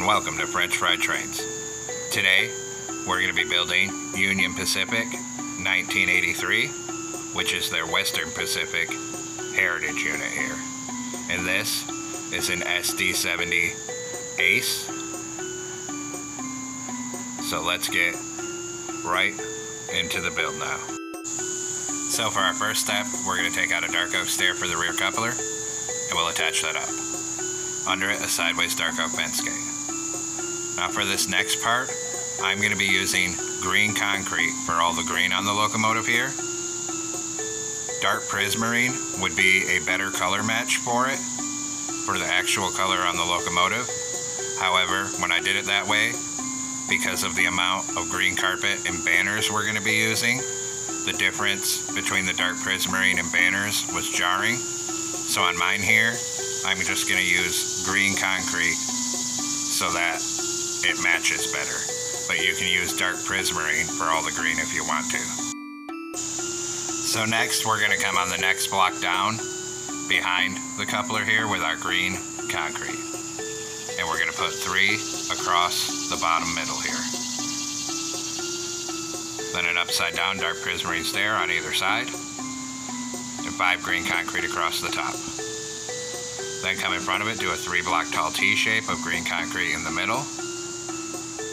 and welcome to French Fried Trains. Today, we're going to be building Union Pacific 1983, which is their Western Pacific heritage unit here. And this is an SD70 Ace. So let's get right into the build now. So for our first step, we're going to take out a dark oak stair for the rear coupler, and we'll attach that up. Under it, a sideways dark oak fence gate. Now for this next part, I'm going to be using green concrete for all the green on the locomotive here. Dark prismarine would be a better color match for it, for the actual color on the locomotive. However, when I did it that way, because of the amount of green carpet and banners we're going to be using, the difference between the dark prismarine and banners was jarring. So on mine here, I'm just going to use green concrete so that it matches better. But you can use dark prismarine for all the green if you want to. So next, we're going to come on the next block down behind the coupler here with our green concrete. And we're going to put 3 across the bottom middle here. Then an upside down dark prismarine stair on either side. And 5 green concrete across the top. Then come in front of it, do a 3-block tall T-shape of green concrete in the middle,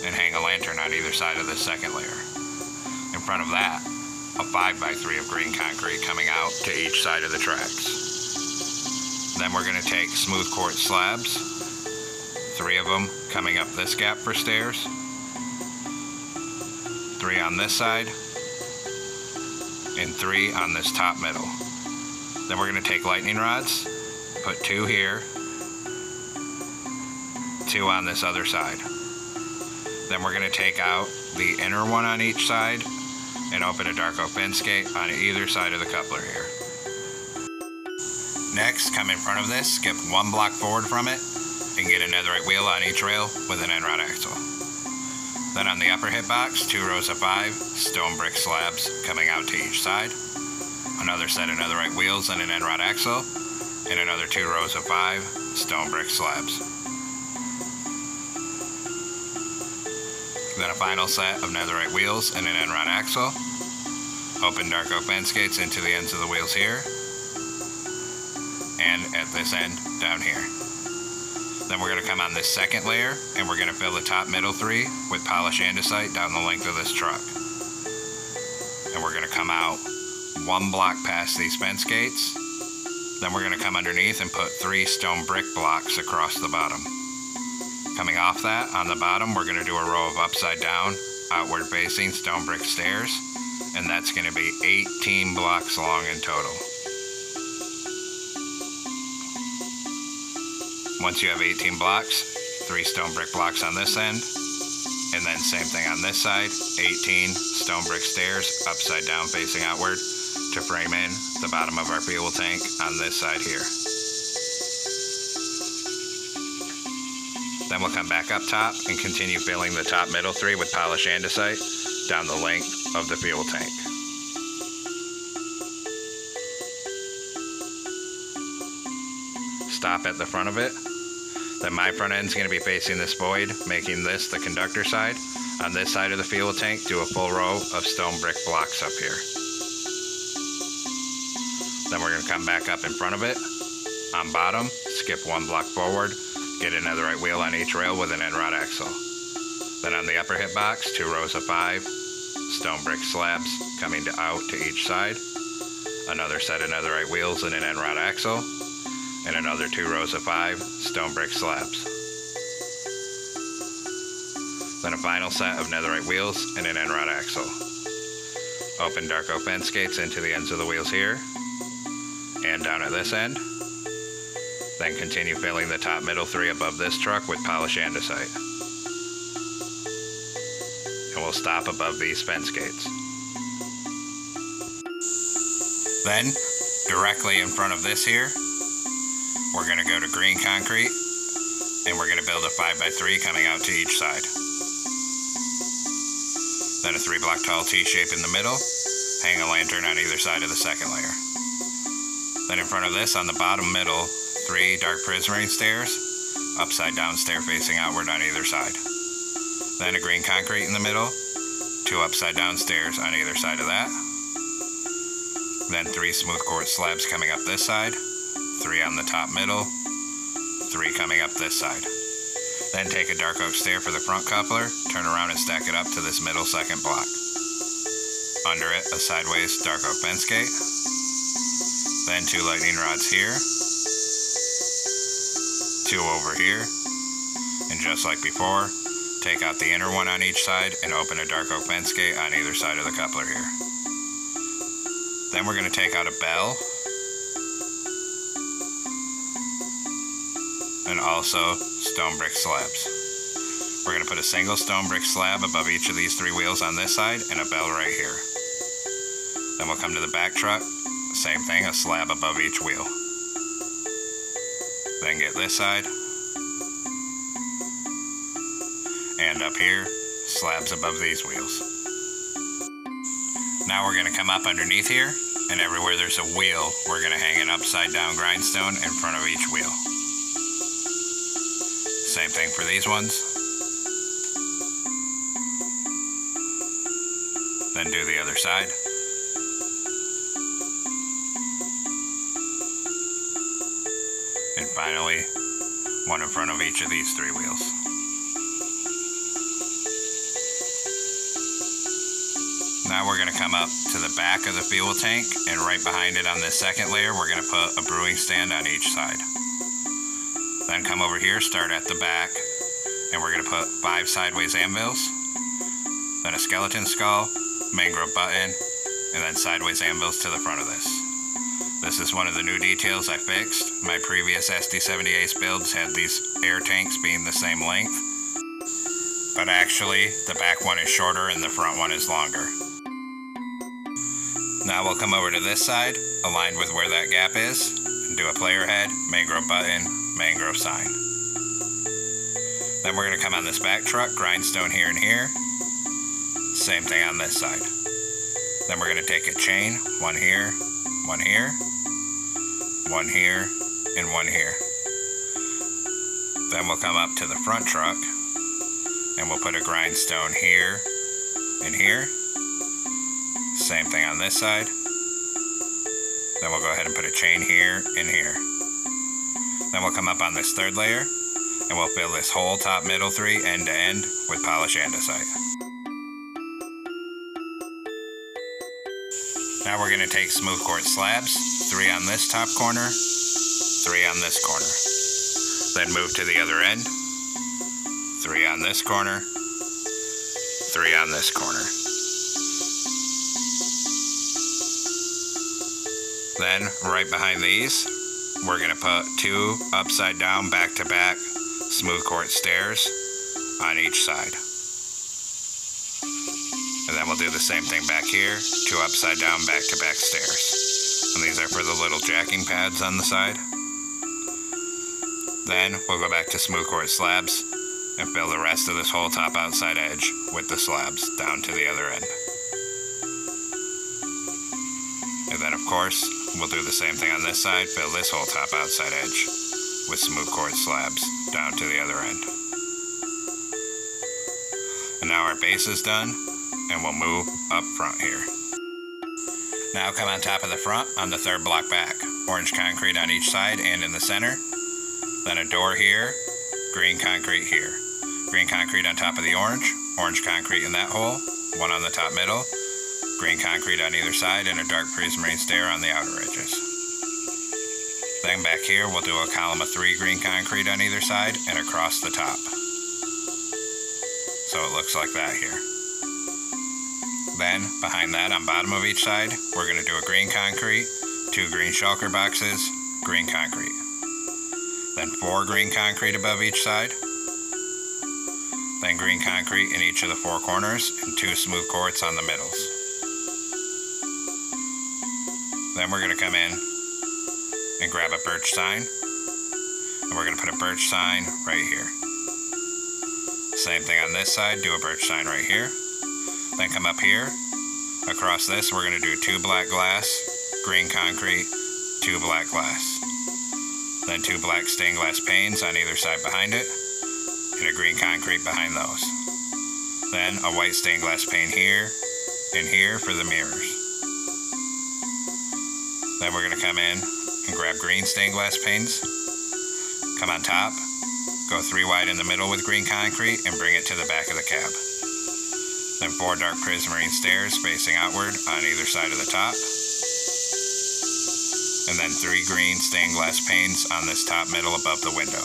and hang a lantern on either side of this second layer. In front of that, a 5x3 of green concrete coming out to each side of the tracks. Then we're going to take smooth quartz slabs, 3 of them coming up this gap for stairs, 3 on this side, and 3 on this top middle. Then we're going to take lightning rods, put 2 here, 2 on this other side. Then we're going to take out the inner one on each side and open a dark oak fence gate on either side of the coupler here. Next, come in front of this, skip 1 block forward from it, and get a netherite wheel on each rail with an end rod axle. Then on the upper hip box, 2 rows of 5 stone brick slabs coming out to each side, another set of netherite wheels and an end rod axle, and another 2 rows of 5 stone brick slabs. Then a final set of netherite wheels and an end rod axle. Open dark oak fence gates into the ends of the wheels here, and at this end down here. Then we're going to come on this second layer, and we're going to fill the top middle 3 with polished andesite down the length of this truck. And we're going to come out 1 block past these fence gates. Then we're going to come underneath and put 3 stone brick blocks across the bottom. Coming off that, on the bottom, we're going to do a row of upside down, outward facing stone brick stairs, and that's going to be 18 blocks long in total. Once you have 18 blocks, 3 stone brick blocks on this end, and then same thing on this side, 18 stone brick stairs, upside down facing outward, to frame in the bottom of our fuel tank on this side here. Then we'll come back up top and continue filling the top middle 3 with polished andesite down the length of the fuel tank. Stop at the front of it. Then my front end is going to be facing this void, making this the conductor side. On this side of the fuel tank, do a full row of stone brick blocks up here. Then we're going to come back up in front of it. On bottom, skip 1 block forward, get a netherite wheel on each rail with an end rod axle. Then on the upper hip box, 2 rows of 5 stone brick slabs coming out to each side, another set of netherite wheels and an end rod axle, and another 2 rows of 5 stone brick slabs. Then a final set of netherite wheels and an end rod axle. Open dark oak fence gates into the ends of the wheels here, and down at this end. Then continue filling the top middle 3 above this truck with polished andesite. And we'll stop above these fence gates. Then, directly in front of this here, we're going to go to green concrete, and we're going to build a 5x3 coming out to each side. Then a 3-block tall T-shape in the middle, hang a lantern on either side of the second layer. Then in front of this, on the bottom middle, 3 dark prismarine stairs, upside down stair facing outward on either side. Then a green concrete in the middle, 2 upside down stairs on either side of that. Then 3 smooth quartz slabs coming up this side, 3 on the top middle, 3 coming up this side. Then take a dark oak stair for the front coupler, turn around and stack it up to this middle second block. Under it, a sideways dark oak fence gate. Then 2 lightning rods here, 2 over here, and just like before, take out the inner one on each side and open a dark oak fence gate on either side of the coupler here. Then we're going to take out a bell, and also stone brick slabs. We're going to put a single stone brick slab above each of these 3 wheels on this side and a bell right here. Then we'll come to the back truck, same thing, a slab above each wheel. Then get this side, and up here, slabs above these wheels. Now we're going to come up underneath here, and everywhere there's a wheel, we're going to hang an upside down grindstone in front of each wheel. Same thing for these ones. Then do the other side. And finally, one in front of each of these 3 wheels. Now we're going to come up to the back of the fuel tank, and right behind it on this second layer, we're going to put a brewing stand on each side. Then come over here, start at the back, and we're going to put 5 sideways anvils, then a skeleton skull, mangrove button, and then sideways anvils to the front of this. This is one of the new details I fixed. My previous SD70 builds had these air tanks being the same length, but actually the back one is shorter and the front one is longer. Now we'll come over to this side, aligned with where that gap is, and do a player head, mangrove button, mangrove sign. Then we're going to come on this back truck, grindstone here and here. Same thing on this side. Then we're going to take a chain, one here, one here, one here, and one here. Then we'll come up to the front truck, and we'll put a grindstone here and here. Same thing on this side. Then we'll go ahead and put a chain here and here. Then we'll come up on this 3rd layer, and we'll fill this whole top middle 3 end to end with polished andesite. Now we're going to take smooth quartz slabs, 3 on this top corner, 3 on this corner. Then move to the other end, 3 on this corner, 3 on this corner. Then, right behind these, we're going to put 2 upside down back-to-back smooth quartz stairs on each side. And then we'll do the same thing back here, 2 upside down back-to-back stairs. And these are for the little jacking pads on the side. Then we'll go back to smooth quartz slabs and fill the rest of this whole top outside edge with the slabs down to the other end. And then of course, we'll do the same thing on this side, fill this whole top outside edge with smooth quartz slabs down to the other end. And now our base is done, and we'll move up front here. Now come on top of the front on the 3rd block back. Orange concrete on each side and in the center. Then a door here, green concrete here. Green concrete on top of the orange concrete in that hole, one on the top middle, green concrete on either side, and a dark prismarine stair on the outer edges. Then back here we'll do a column of 3 green concrete on either side and across the top. So it looks like that here. Then behind that on bottom of each side, we're going to do a green concrete, 2 green shulker boxes, green concrete. Then 4 green concrete above each side. Then green concrete in each of the 4 corners and 2 smooth quartz on the middles. Then we're going to come in and grab a birch sign, and we're going to put a birch sign right here. Same thing on this side, do a birch sign right here. Then come up here, across this we're going to do 2 black glass, green concrete, 2 black glass. then 2 black stained glass panes on either side behind it, and a green concrete behind those. Then a white stained glass pane here and here for the mirrors. Then we're going to come in and grab green stained glass panes, come on top, go 3 wide in the middle with green concrete and bring it to the back of the cab. Then 4 dark prismarine stairs facing outward on either side of the top. And then 3 green stained glass panes on this top middle above the window.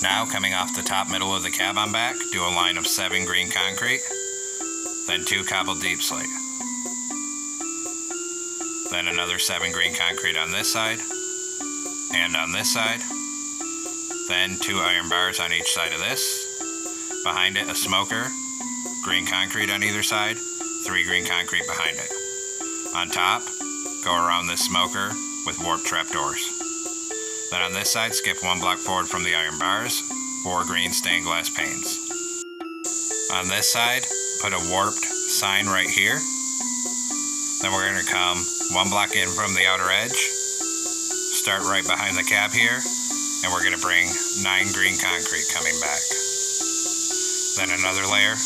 Now coming off the top middle of the cab on back, do a line of 7 green concrete, then 2 cobbled deep slate. Then another 7 green concrete on this side, and on this side. Then 2 iron bars on each side of this. Behind it, a smoker, green concrete on either side, 3 green concrete behind it. On top, go around this smoker with warped trapdoors. Then on this side, skip 1 block forward from the iron bars, 4 green stained glass panes. On this side, put a warped sign right here. Then we're going to come 1 block in from the outer edge, start right behind the cab here, and we're going to bring 9 green concrete coming back. Then another layer.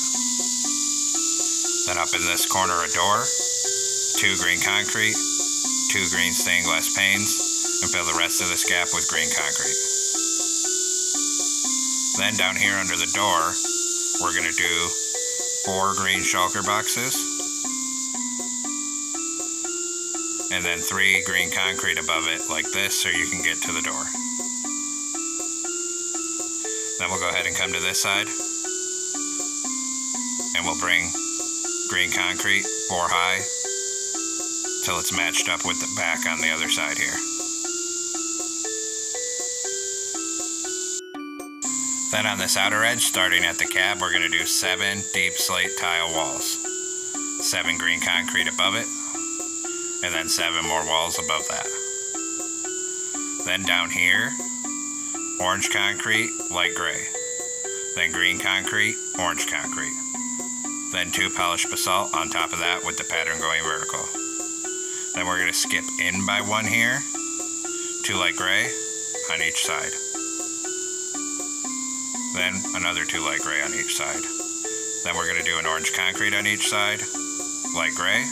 Then up in this corner a door, 2 green concrete, 2 green stained glass panes, and fill the rest of this gap with green concrete. Then down here under the door, we're going to do 4 green shulker boxes, and then 3 green concrete above it like this so you can get to the door. Then we'll go ahead and come to this side, and we'll bring green concrete 4 high till it's matched up with the back on the other side here. Then on this outer edge, starting at the cab, we're going to do 7 deep slate tile walls. 7 green concrete above it, and then 7 more walls above that. Then down here, orange concrete, light gray. Then green concrete, orange concrete. Then 2 polished basalt on top of that with the pattern going vertical. Then we're going to skip in by 1 here, 2 light gray on each side. Then another 2 light gray on each side. Then we're going to do an orange concrete on each side, light gray.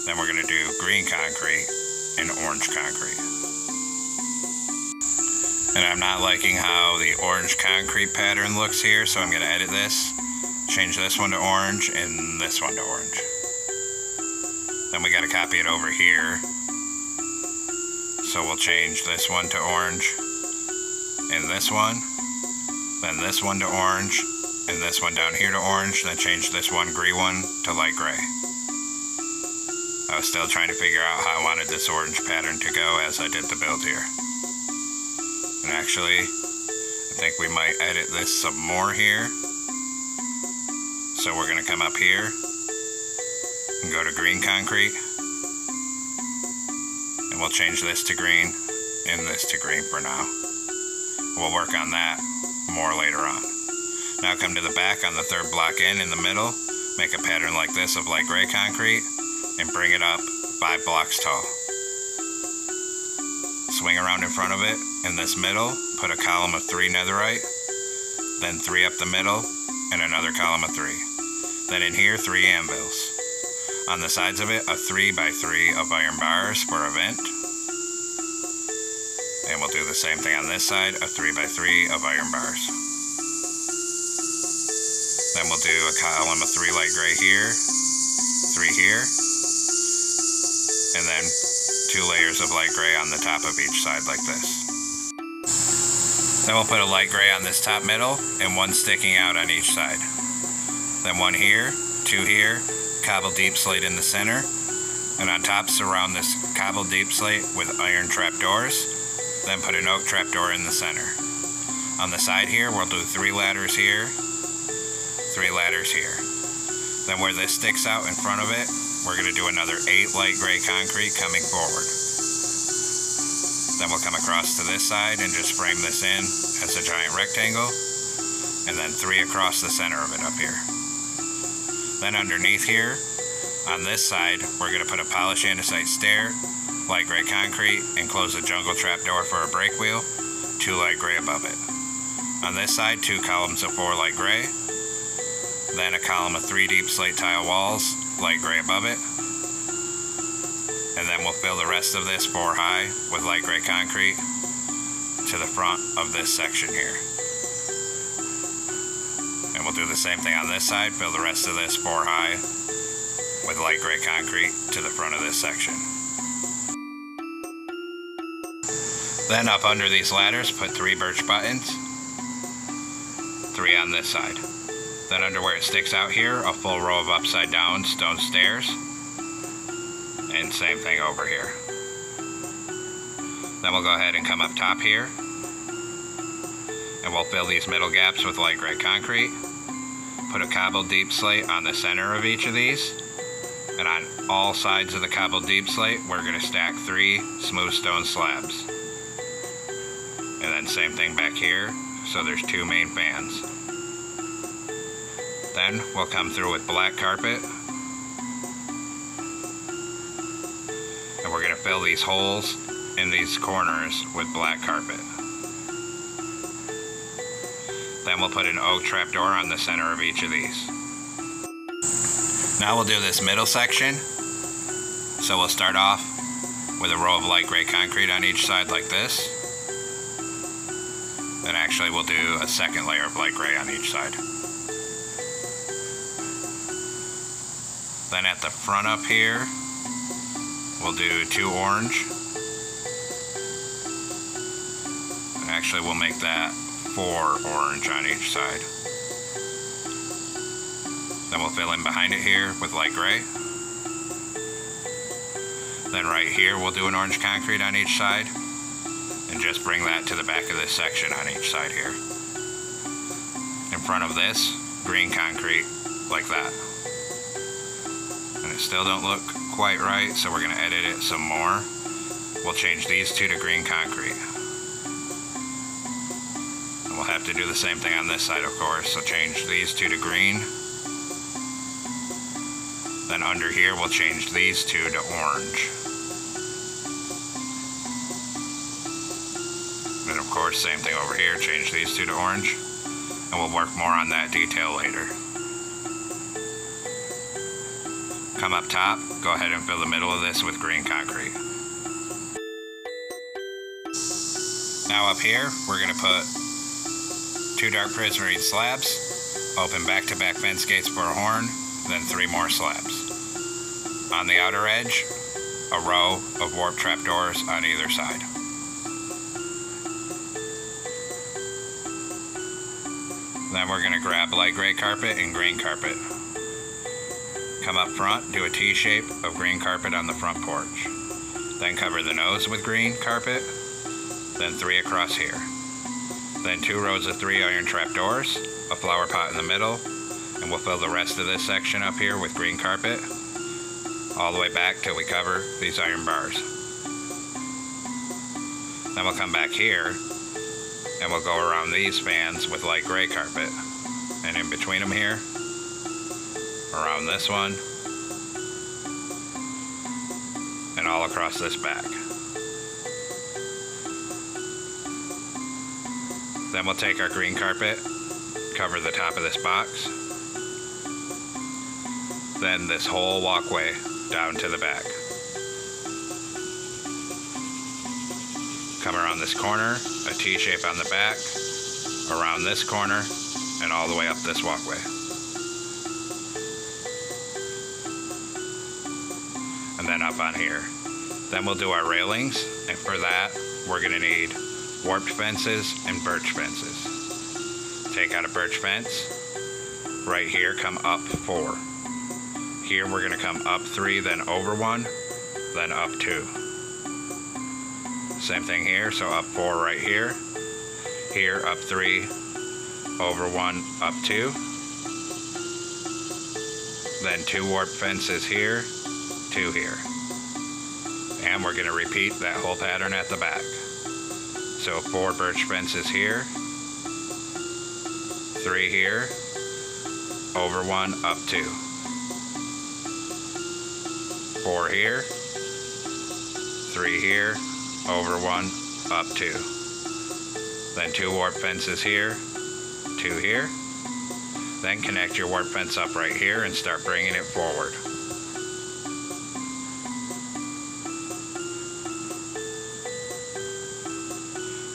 Then we're going to do green concrete and orange concrete. And I'm not liking how the orange concrete pattern looks here, so I'm going to edit this. Change this one to orange and this one to orange. Then we got to copy it over here. So we'll change this one to orange and this one. Then this one to orange and this one down here to orange. Then change this one green one to light gray. I was still trying to figure out how I wanted this orange pattern to go as I did the build here. And actually, I think we might edit this some more here. So we're going to come up here and go to green concrete. And we'll change this to green and this to green for now. We'll work on that more later on. Now come to the back on the 3rd block in the middle. Make a pattern like this of light gray concrete and bring it up 5 blocks tall. Swing around in front of it. In this middle, put a column of 3 netherite, then 3 up the middle, and another column of 3. Then in here, 3 anvils. On the sides of it, a 3 by 3 of iron bars for a vent. And we'll do the same thing on this side, a 3 by 3 of iron bars. Then we'll do a column of 3 light gray here, 3 here, and then 2 layers of light gray on the top of each side like this. Then we'll put a light gray on this top middle and 1 sticking out on each side. Then 1 here, 2 here, cobble deep slate in the center, and on top surround this cobble deep slate with iron trapdoors, then put an oak trapdoor in the center. On the side here, we'll do 3 ladders here, 3 ladders here. Then where this sticks out in front of it, we're going to do another 8 light gray concrete coming forward. Then we'll come across to this side and just frame this in as a giant rectangle, and then 3 across the center of it up here. Then underneath here, on this side, we're going to put a polished andesite stair, light gray concrete, and close the jungle trapdoor for a brake wheel, 2 light gray above it. On this side, 2 columns of 4 light gray, then a column of 3 deep slate tile walls, light gray above it, and then we'll fill the rest of this 4 high with light gray concrete to the front of this section here. And we'll do the same thing on this side, fill the rest of this 4 high with light gray concrete to the front of this section. Then up under these ladders, put 3 birch buttons, 3 on this side. Then under where it sticks out here, a full row of upside down stone stairs, and same thing over here. Then we'll go ahead and come up top here, and we'll fill these middle gaps with light gray concrete, put a cobbled deep slate on the center of each of these, and on all sides of the cobbled deep slate, we're going to stack 3 smooth stone slabs. And then same thing back here, so there's 2 main fans. Then we'll come through with black carpet, and we're going to fill these holes in these corners with black carpet. Then we'll put an oak trapdoor on the center of each of these. Now we'll do this middle section. So we'll start off with a row of light gray concrete on each side like this. Then actually we'll do a second layer of light gray on each side. Then at the front up here, we'll do 2 orange. And actually we'll make that 4 orange on each side. Then we'll fill in behind it here with light gray. Then right here we'll do an orange concrete on each side, and just bring that to the back of this section on each side here. In front of this, green concrete like that. And it still don't look quite right, so we're going to edit it some more. We'll change these 2 to green concrete. And we'll have to do the same thing on this side, of course, so change these 2 to green. Then under here we'll change these 2 to orange. And of course, same thing over here, change these 2 to orange. And we'll work more on that detail later. Come up top, go ahead and fill the middle of this with green concrete. Now up here, we're going to put 2 dark prismarine slabs, open back-to-back fence gates for a horn, then 3 more slabs. On the outer edge, a row of warp trapdoors on either side. Then we're going to grab light gray carpet and green carpet. Come up front, do a T-shape of green carpet on the front porch. Then cover the nose with green carpet, then 3 across here. Then 2 rows of 3 iron trapdoors, a flower pot in the middle, and we'll fill the rest of this section up here with green carpet, all the way back till we cover these iron bars. Then we'll come back here, and we'll go around these fans with light gray carpet. And in between them here, around this one, and all across this back. Then we'll take our green carpet, cover the top of this box, then this whole walkway down to the back. Come around this corner, a T-shape on the back, around this corner, and all the way up this walkway. And then up on here. Then we'll do our railings, and for that, we're gonna need warped fences and birch fences. Take out a birch fence. Right here, come up 4. Here we're going to come up 3, then over 1, then up 2. Same thing here, so up 4 right here. Here, up 3, over 1, up 2. Then 2 warp fences here, 2 here. And we're going to repeat that whole pattern at the back. So 4 birch fences here, 3 here, over 1, up 2. 4 here, 3 3 here, over 1, up 2. Then 2 warp fences here, 2 here. Then connect your warp fence up right here and start bringing it forward.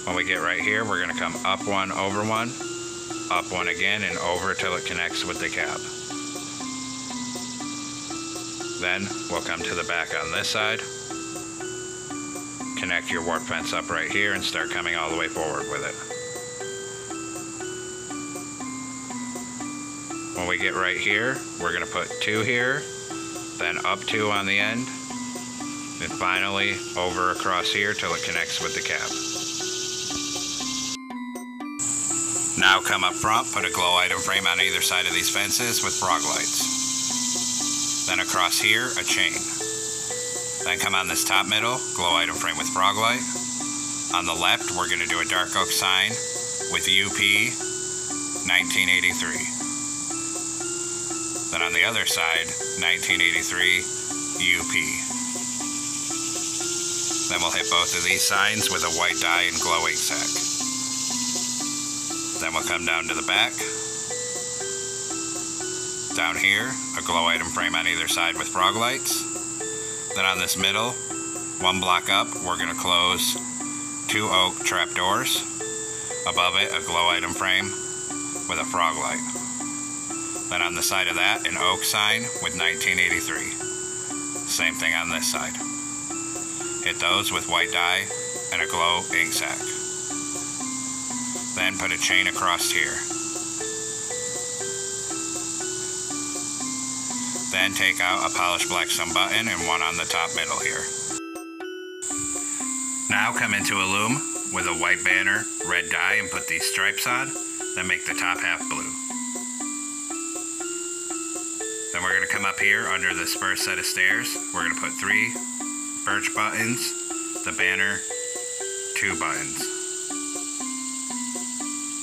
When we get right here, we're going to come up 1, over 1, up 1 again, and over till it connects with the cab. Then we'll come to the back on this side, connect your warp fence up right here and start coming all the way forward with it. When we get right here, we're going to put 2 here, then up 2 on the end, and finally over across here till it connects with the cab. Now come up front, put a glow item frame on either side of these fences with frog lights. Then across here, a chain. Then come on this top middle, glow item frame with frog light. On the left, we're going to do a dark oak sign with UP 1983. Then on the other side, 1983 UP. Then we'll hit both of these signs with a white dye and glow ink sac. Then we'll come down to the back. Down here, a glow item frame on either side with frog lights. Then on this middle, 1 block up, we're going to close 2 oak trap doors. Above it, a glow item frame with a frog light. Then on the side of that, an oak sign with 1983. Same thing on this side. Hit those with white dye and a glow ink sac. Then put a chain across here. Then take out a polished blackstone button and 1 on the top middle here. Now come into a loom with a white banner, red dye, and put these stripes on. Then make the top half blue. Then we're going to come up here under this first set of stairs. We're going to put 3 birch buttons, the banner, 2 buttons.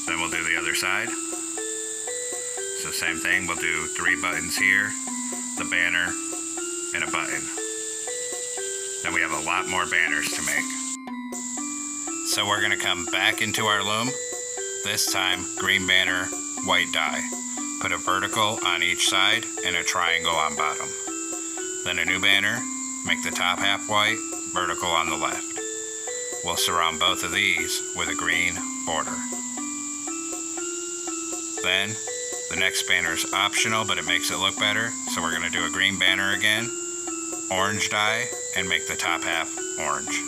Then we'll do the other side. So same thing, we'll do 3 buttons here, the banner, and a button. Then we have a lot more banners to make. So we're going to come back into our loom. This time, green banner, white dye. Put a vertical on each side and a triangle on bottom. Then a new banner, make the top half white, vertical on the left. We'll surround both of these with a green border. Then, the next banner is optional, but it makes it look better. So we're going to do a green banner again, orange dye, and make the top half orange.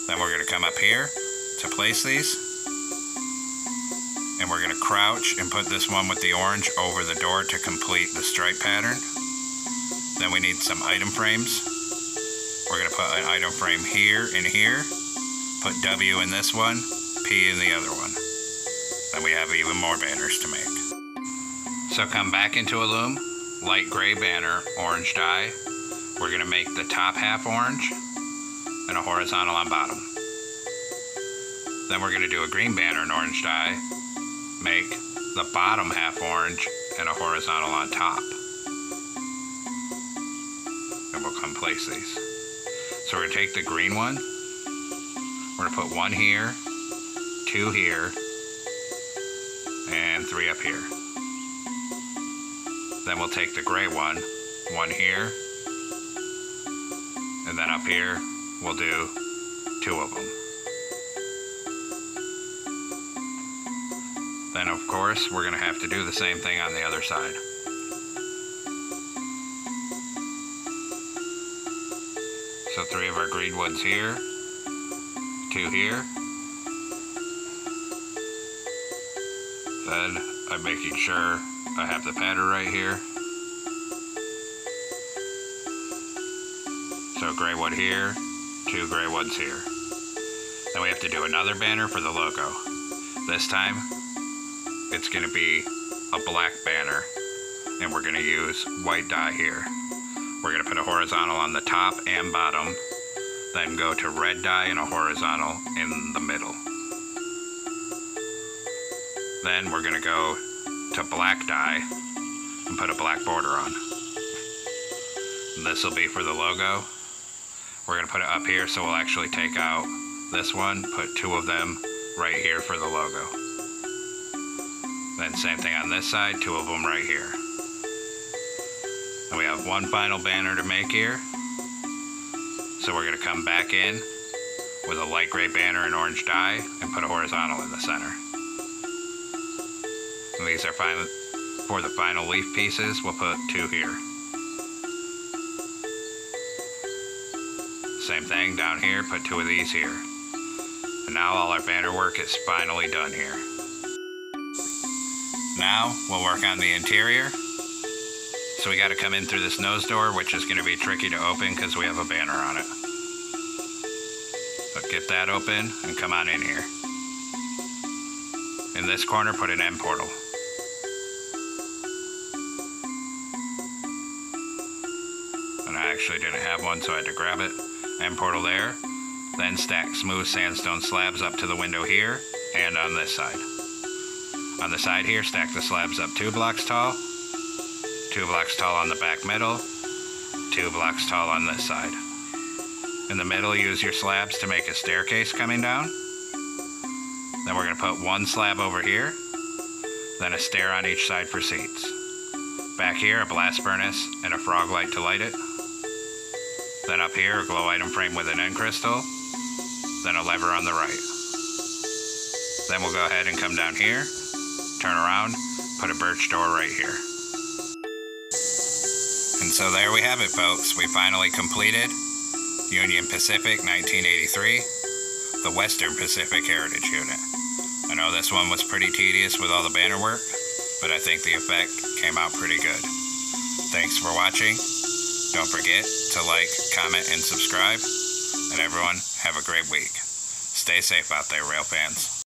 Then we're going to come up here to place these. And we're going to crouch and put this one with the orange over the door to complete the stripe pattern. Then we need some item frames. We're going to put an item frame here and here. Put W in this one, P in the other one. Then we have even more banners to make. So come back into a loom, light gray banner, orange dye. We're going to make the top half orange and a horizontal on bottom. Then we're going to do a green banner and orange dye, make the bottom half orange and a horizontal on top. And we'll come place these. So we're going to take the green one, we're going to put 1 here, 2 here, and 3 up here. Then we'll take the gray one, 1 here, and then up here we'll do 2 of them. Then of course we're going to have to do the same thing on the other side. So 3 of our green ones here, 2 here. Then I'm making sure I have the pattern right here. So gray one here, 2 gray ones here. Then we have to do another banner for the logo. This time, it's going to be a black banner, and we're going to use white dye here. We're going to put a horizontal on the top and bottom, then go to red dye and a horizontal in the middle. Then we're going to go to black dye and put a black border on. This will be for the logo. We're going to put it up here, so we'll actually take out this one, put 2 of them right here for the logo. Then same thing on this side, 2 of them right here. And we have one final banner to make here. So we're going to come back in with a light gray banner and orange dye and put a horizontal in the center. And these are for the final leaf pieces. We'll put 2 here. Same thing down here, put 2 of these here. And now all our banner work is finally done here. Now we'll work on the interior. So we got to come in through this nose door, which is going to be tricky to open because we have a banner on it. But get that open and come on in here. In this corner, put an end portal. And I actually didn't have one, so I had to grab it. End portal there. Then stack smooth sandstone slabs up to the window here and on this side. On the side here, stack the slabs up 2 blocks tall. 2 blocks tall on the back middle, 2 blocks tall on this side. In the middle, use your slabs to make a staircase coming down. Then we're going to put 1 slab over here, then a stair on each side for seats. Back here, a blast furnace and a frog light to light it. Then up here, a glow item frame with an end crystal, then a lever on the right. Then we'll go ahead and come down here, turn around, put a birch door right here. And so there we have it, folks. We finally completed Union Pacific 1983, the Western Pacific Heritage Unit. I know this one was pretty tedious with all the banner work, but I think the effect came out pretty good. Thanks for watching. Don't forget to like, comment, and subscribe. And everyone, have a great week. Stay safe out there, rail fans.